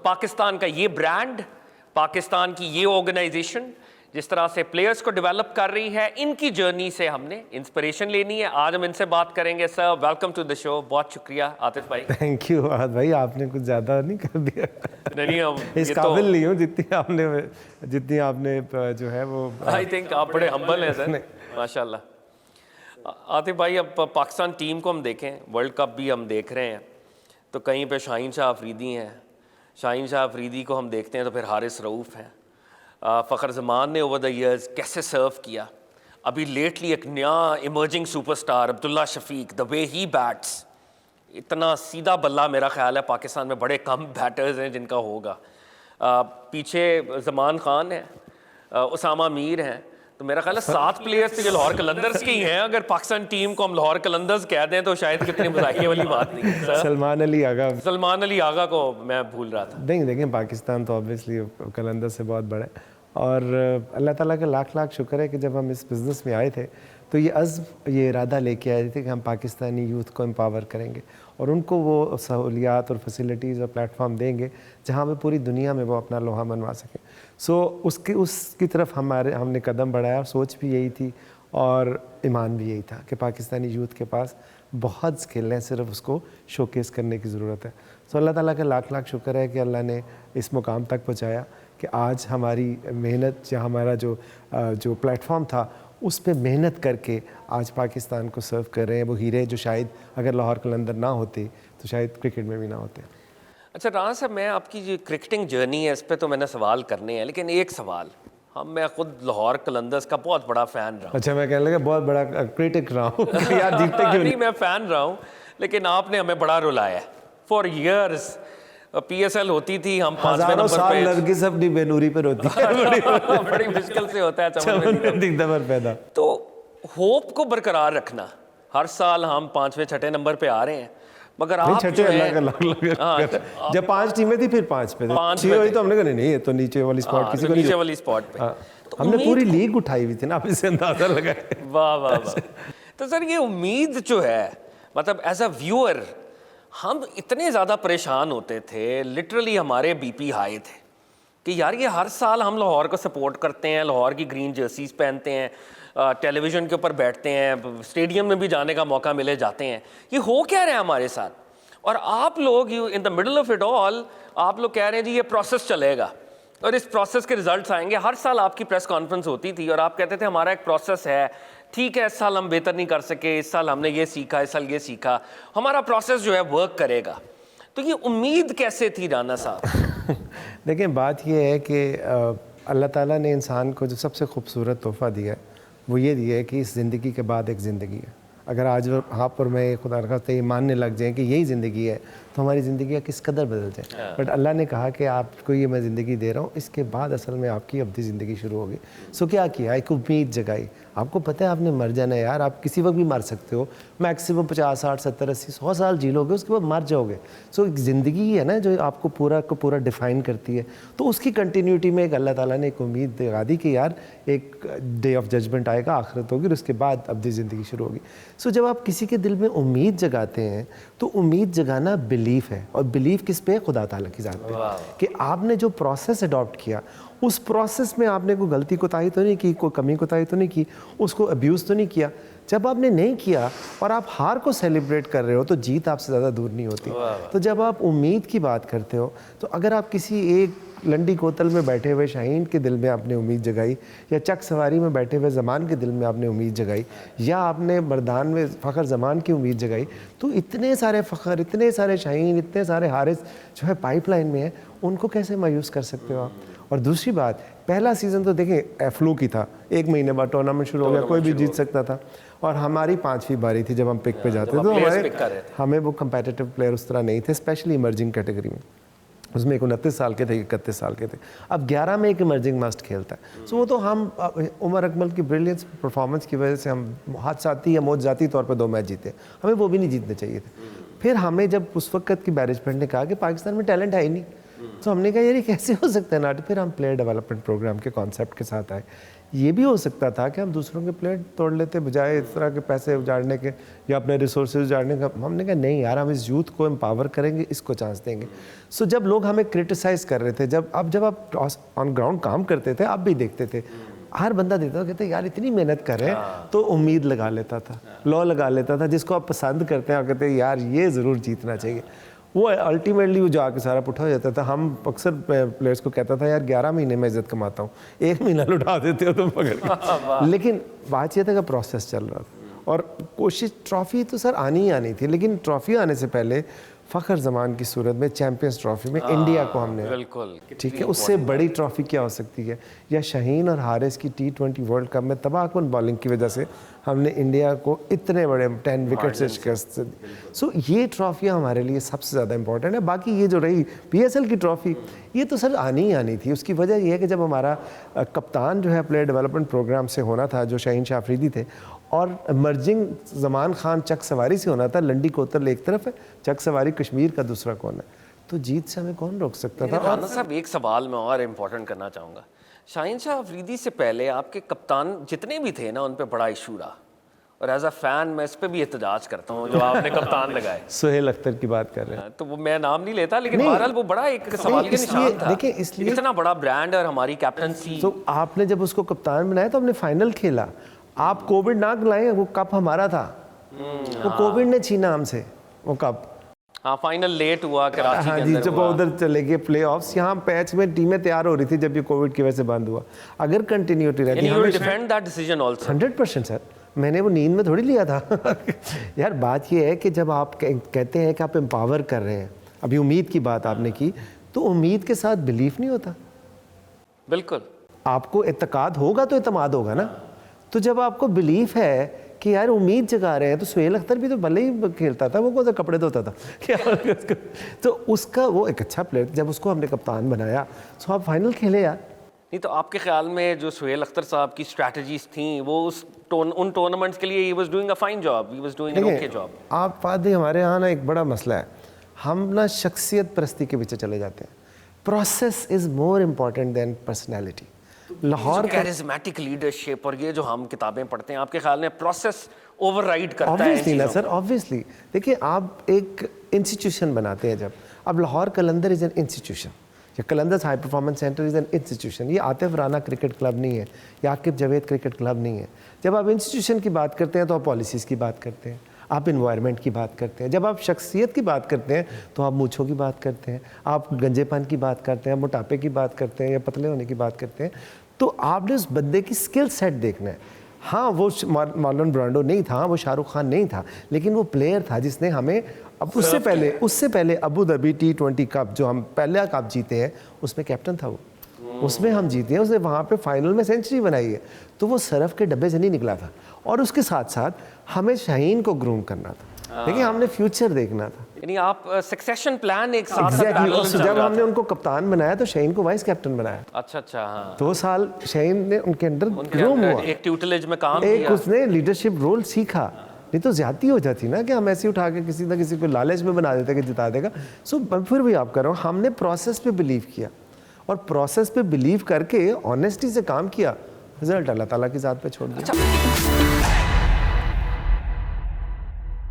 पाकिस्तान का ये ब्रांड, पाकिस्तान की ये ऑर्गेनाइजेशन जिस तरह से प्लेयर्स को डेवलप कर रही है, इनकी जर्नी से हमने इंस्पिरेशन लेनी है। आज हम इनसे बात करेंगे। Sir, welcome to the show. बहुत शुक्रिया आतिफ भाई। थैंक यू आतिफ भाई, आपने कुछ ज़्यादा नहीं कर दिया। नहीं, हम इस काबिल नहीं हूँ जितनी आपने जो है वो। आई थिंक आप बड़े हम्बल हैं सर, माशाल्लाह। आतिफ भाई, अब पाकिस्तान टीम को हम देखें, वर्ल्ड कप भी हम देख रहे हैं, तो कहीं पे शाहीन शाह अफरीदी हैं। शाहीन शाह अफरीदी को हम देखते हैं तो फिर हारिस रऊफ़ हैं। फ़खर ज़मान ने ओवर द ईयर्स कैसे सर्व किया। अभी लेटली एक नया emerging superstar Abdullah Shafique, the way he bats, इतना सीधा बल्ला मेरा ख्याल है पाकिस्तान में बड़े कम बैटर्स हैं जिनका होगा। पीछे ज़मान खान है, उसामा मीर हैं, तो मेरा ख्याल है 7 प्लेयर्स तो लाहौर कलंदर्स के ही हैं। अगर पाकिस्तान टीम को हम लाहौर कलंदर्स कह दें तो शायद कितनी मज़ाहिया वाली बात नहीं है। सलमान अली आगा को मैं भूल रहा था। देखें पाकिस्तान तो ऑब्वियसली कलंदर से बहुत बड़ा है, और अल्लाह ताला का लाख लाख शुक्र है कि जब हम इस बिज़नेस में आए थे तो ये इरादा लेके आए थे कि हम पाकिस्तानी यूथ को एम्पावर करेंगे और उनको वो सहूलियात और फैसिलिटीज़ और प्लेटफॉर्म देंगे जहाँ पे पूरी दुनिया में वो अपना लोहा मनवा सकें। सो उसकी तरफ हमने कदम बढ़ाया, और सोच भी यही थी और ईमान भी यही था कि पाकिस्तानी यूथ के पास बहुत स्किल हैं, सिर्फ उसको शोकेस करने की ज़रूरत है। सो अल्लाह ताला का लाख लाख शुक्र है कि अल्लाह ने इस मुकाम तक पहुँचाया कि आज हमारी मेहनत या हमारा जो प्लेटफॉर्म था उस पे मेहनत करके आज पाकिस्तान को सर्व कर रहे हैं वो हीरे जो शायद अगर लाहौर कलंदर ना होते तो शायद क्रिकेट में भी ना होते। अच्छा राना साहब, मैं आपकी जो क्रिकेटिंग जर्नी है इस पे तो मैंने सवाल करने हैं, लेकिन एक सवाल, मैं खुद लाहौर कलंदर्स का बहुत बड़ा फ़ैन रहा हूँ। अच्छा, मैं कहने लगा बहुत बड़ा क्रिटिक रहा हूँ यार, जीतते क्यों नहीं? मैं फ़ैन रहा हूँ, लेकिन आपने हमें बड़ा रुलाया फॉर ईयर्स। PSL होती थी, हम 5वें नंबर पे, नरगिस अपनी बेनूरी पर होती है बड़ी मुश्किल से होता है चमन पैदा। तो होप को बरकरार रखना, हर साल हम 5वें 6ठे नंबर पे आ रहे हैं, मगर आप जब 5 टीमें थी फिर 5 पे थे, तो हमने कहा नहीं ये तो नीचे वाली स्पॉट, किसी को नीचे वाली स्पॉट पे तो हमने पूरी लीग उठाई हुई थी ना, आप इससे अंदाजा लगाए। वाह वाह वाह। तो सर ये उम्मीद जो है, मतलब एज अ व्यूअर हम इतने ज़्यादा परेशान होते थे, लिटरली हमारे BP हाई थे कि यार ये हर साल हम लाहौर को सपोर्ट करते हैं, लाहौर की ग्रीन जर्सीज पहनते हैं, टेलीविज़न के ऊपर बैठते हैं, स्टेडियम में भी जाने का मौका मिले जाते हैं, ये हो क्या रहा है हमारे साथ? और आप लोग in the middle of it all आप लोग कह रहे हैं जी ये प्रोसेस चलेगा और इस प्रोसेस के रिजल्ट्स आएंगे। हर साल आपकी प्रेस कॉन्फ्रेंस होती थी और आप कहते थे हमारा एक प्रोसेस है, ठीक है इस साल हम बेहतर नहीं कर सके, इस साल हमने ये सीखा, इस साल ये सीखा, हमारा प्रोसेस जो है वर्क करेगा। तो ये उम्मीद कैसे थी राना साहब? देखिए बात ये है कि अल्लाह ताला ने इंसान को जो सबसे खूबसूरत तोहफ़ा दिया है वो ये दिया है कि इस ज़िंदगी के बाद एक ज़िंदगी है। अगर आज आप और मैं खुदा न खास्ता ये मानने लग जाएं कि यही ज़िंदगी है तो हमारी ज़िंदगी किस कदर बदल जाए। बट अल्लाह ने कहा कि आपको ये मैं ज़िंदगी दे रहा हूँ, इसके बाद असल में आपकी अब्दी ज़िंदगी शुरू होगी। सो क्या किया, एक उम्मीद जगाई। आपको पता है आपने मर जाना है यार, आप किसी वक्त भी मर सकते हो, मैक्सिमम 50, 60, 70, 80, 100 साल जी लोगे, उसके बाद मर जाओगे। सो एक ज़िंदगी है ना जो आपको पूरा डिफ़ाइन करती है। तो उसकी कंटिन्यूटी में एक अल्लाह ताला ने एक उम्मीद दिखा दी कि यार एक डे ऑफ जजमेंट आएगा, आखिरत होगी और उसके बाद अब्दी ज़िंदगी शुरू होगी। सो जब आप किसी के दिल में उम्मीद जगाते हैं तो उम्मीद जगाना बिलीफ है, और बिलीफ किस पे? खुदा ताला की ज़ात पे। कि आपने जो प्रोसेस अडॉप्ट किया उस प्रोसेस में आपने कोई गलती कोताही तो नहीं की, कोई कमी कोताही तो नहीं की, उसको अब्यूज़ तो नहीं किया। जब आपने नहीं किया और आप हार को सेलिब्रेट कर रहे हो तो जीत आपसे ज़्यादा दूर नहीं होती। तो जब आप उम्मीद की बात करते हो तो अगर आप किसी एक लंडी कोतल में बैठे हुए शाहीन के दिल में आपने उम्मीद जगाई, या चक सवारी में बैठे हुए ज़मान के दिल में आपने उम्मीद जगाई, या आपने मर्दान में फ़खर ज़मान की उम्मीद जगाई, तो इतने सारे फ़खर, इतने सारे शाहीन, इतने सारे हारिस जो है पाइपलाइन में है, उनको कैसे मायूस कर सकते हो आप? और दूसरी बात, पहला सीज़न तो देखें फ्लू की था, 1 महीने बाद टूर्नामेंट शुरू हो गया, कोई भी जीत सकता था, और हमारी 5वीं बारी थी जब हम पिक पे जाते थे, तो हमें वो कंपेटिटिव प्लेयर उस तरह नहीं थे, स्पेशली इमर्जिंग कैटेगरी में। उसमें एक 29 साल के थे, 31 साल के थे, अब 11 में एक इमर्जिंग मस्ट खेलता है। सो वो तो हम उमर अकमल की ब्रिलियंस परफॉर्मेंस की वजह से हम हादसाती या मौजजाती तौर पर 2 मैच जीते, हमें वो भी नहीं जीतने चाहिए थे। फिर हमें जब उस वक्त की मैनेजमेंट ने कहा कि पाकिस्तान में टैलेंट है ही नहीं, तो हमने कहा यार ये कैसे हो सकता है ना, फिर हम प्लेयर डेवलपमेंट प्रोग्राम के कॉन्सेप्ट के साथ आए। ये भी हो सकता था कि हम दूसरों के प्लेयर तोड़ लेते बजाय इस तरह के पैसे उजाड़ने के या अपने रिसोर्सेज उजाड़ने का। हमने कहा नहीं यार, हम इस यूथ को एम्पावर करेंगे, इसको चांस देंगे। सो जब लोग हमें क्रिटिसाइज कर रहे थे, जब आप ऑन ग्राउंड काम करते थे, आप भी देखते थे, हर बंदा देता था, कहते यार इतनी मेहनत कर रहे हैं, तो उम्मीद लगा लेता था, लॉ लगा लेता था, जिसको आप पसंद करते हैं और कहते हैं यार ये ज़रूर जीतना चाहिए। वो अल्टीमेटली वो जाके सारा पुट्ठा हो जाता था। हम अक्सर प्लेयर्स को कहता था यार 11 महीने में इज्जत कमाता हूँ, 1 महीना लुटा देते हो तुम पकड़ के। लेकिन बात ये था कि प्रोसेस चल रहा था और कोशिश, ट्रॉफी तो सर आनी ही आनी थी, लेकिन ट्रॉफी आने से पहले फ़खर ज़मान की सूरत में चैंपियंस ट्रॉफी में इंडिया को हमने, बिल्कुल ठीक है, उससे बड़ी ट्रॉफी क्या हो सकती है। या शाहीन और हारिस की T20 वर्ल्ड कप में तबाहकुन बॉलिंग की वजह से हमने इंडिया को इतने बड़े 10 विकेट से शिकस्त दी। सो ये ट्रॉफियाँ हमारे लिए सबसे ज़्यादा इंपॉर्टेंट है। बाकी ये जो रही PSL की ट्रॉफी, ये तो सर आनी ही आनी थी। उसकी वजह ये है कि जब हमारा कप्तान जो है प्लेयर डेवलपमेंट प्रोग्राम से होना था, जो शाहीन शाह अफरीदी थे, और मर्जिंग ज़मान खान चक सवारी से होना था। लंडी कोतल एक तरफ है, चक सवारी कश्मीर का दूसरा कौन है, तो जीत से हमें कौन रोक सकता था। राना साहब एक सवाल मैं और इम्पोर्टेंट करना चाहूँगा। शाहीन शाह अफरीदी से पहले आपके कप्तान जितने भी थे ना, उन पे बड़ा इशू रहा, और एज अ फैन मैं इस पे भी एहतजाज करता हूँ जो आपने कप्तान लगाए। सुहेल अख्तर की बात कर रहे हैं, तो वो मैं नाम नहीं लेता, लेकिन बहरहाल वो बड़ा एक सवाल के निशान था। देखिए इसलिए इतना बड़ा ब्रांड और हमारी कैप्टनसी। तो आपने जब उसको कप्तान बनाया तो हमने फाइनल खेला। आप कोविड ना लाए, वो कप हमारा था, वो कोविड ने छीना हमसे वो कप। हाँ, फाइनल लेट हुआ कराची हाँ के जी, अंदर जब हुआ। उधर चले गए प्लेऑफ्स, यहाँ पैच में टीमें तैयार हो रही थी जब ये कोविड की वजह से बंद हुआ। अगर कंटिन्यूटी रहती, And you will defend that decision also? 100% sir, मैंने वो नींद में थोड़ी लिया था। यार बात ये है कि जब आप कहते हैं कि आप एम्पावर कर रहे हैं, अभी उम्मीद की बात आपने की, तो उम्मीद के साथ बिलीफ नहीं होता। बिल्कुल। आपको एतकाद होगा तो एतमाद होगा ना। तो जब आपको बिलीफ है कि यार उम्मीद जगा रहे हैं, तो सुहेल अख्तर भी तो भले ही खेलता था, वो कौन सा कपड़े धोता था क्या तो उसका वो एक अच्छा प्लेयर, जब उसको हमने कप्तान बनाया तो आप फाइनल खेले यार। नहीं तो आपके ख्याल में जो सुहेल अख्तर साहब की स्ट्रैटेजीज थी, वो उन टूर्नामेंट्स के लिए he was doing a fine job, he was doing an okay job. आप फादी, हमारे यहाँ ना एक बड़ा मसला है, हम ना शख्सियत परस्ती के पीछे चले जाते हैं। Process is more important than personality. Lahore charismatic leadership और ये जो हम किताबें पढ़ते हैं, आपके ख्याल में प्रोसेस ओवरराइड करता है? ऑब्वियसली ना सर, ऑब्वियसली। देखिए आप एक इंस्टीट्यूशन बनाते हैं, जब अब Lahore Qalandar is an institution, या Qalandar high performance centre is an institution. ये आतिफ राना क्रिकेट क्लब नहीं है, या आकिब जावेद क्रिकेट क्लब नहीं है। जब आप इंस्टीट्यूशन की बात करते हैं तो आप पॉलिसीज़ की बात करते हैं, आप इन्वायरमेंट की बात करते हैं। जब आप शख्सियत की बात करते हैं तो आप मूँछों की बात करते हैं, आप गंजेपन की बात करते हैं, मोटापे की बात करते हैं, या पतले होने की बात करते हैं। तो आपने उस बंदे की स्किल सेट देखना है। हाँ, वो मार्लन ब्रांडो नहीं था, वो शाहरुख खान नहीं था, लेकिन वो प्लेयर था जिसने हमें, अब उससे पहले अबू धाबी T20 कप जो हम पहला कप जीते हैं, उसमें कैप्टन था वो, उसमें हम जीते हैं। उसने वहाँ पे फाइनल में सेंचुरी बनाई है। तो वो सरफ के डब्बे से नहीं निकला था। और उसके साथ साथ हमें शाहीन को ग्रूम करना था, लेकिन हमने फ्यूचर देखना था। यानी आप सक्सेशन प्लान एक साथ एग्जैक्टली। चल जब रहा हमने था। उनको कप्तान बनाया तो शाहीन को वाइस कैप्टन बनाया। अच्छा, हाँ। 2 साल शाहीन ने उनके अंदर उनके ग्रूम अंदर हुआ, एक ट्यूटलेज में काम एक किया। उसने लीडरशिप रोल सीखा। नहीं तो ज्यादती हो जाती ना कि हम ऐसे उठा के किसी ना किसी को लालच में बना देते कि जिता देगा। सो फिर भी आप कर रहे हो, हमने प्रोसेस पे बिलीव किया, और प्रोसेस पे बिलीव करके ऑनेस्टी से काम किया, रिजल्ट अल्लाह ताला की ज़ात पे छोड़ दिया।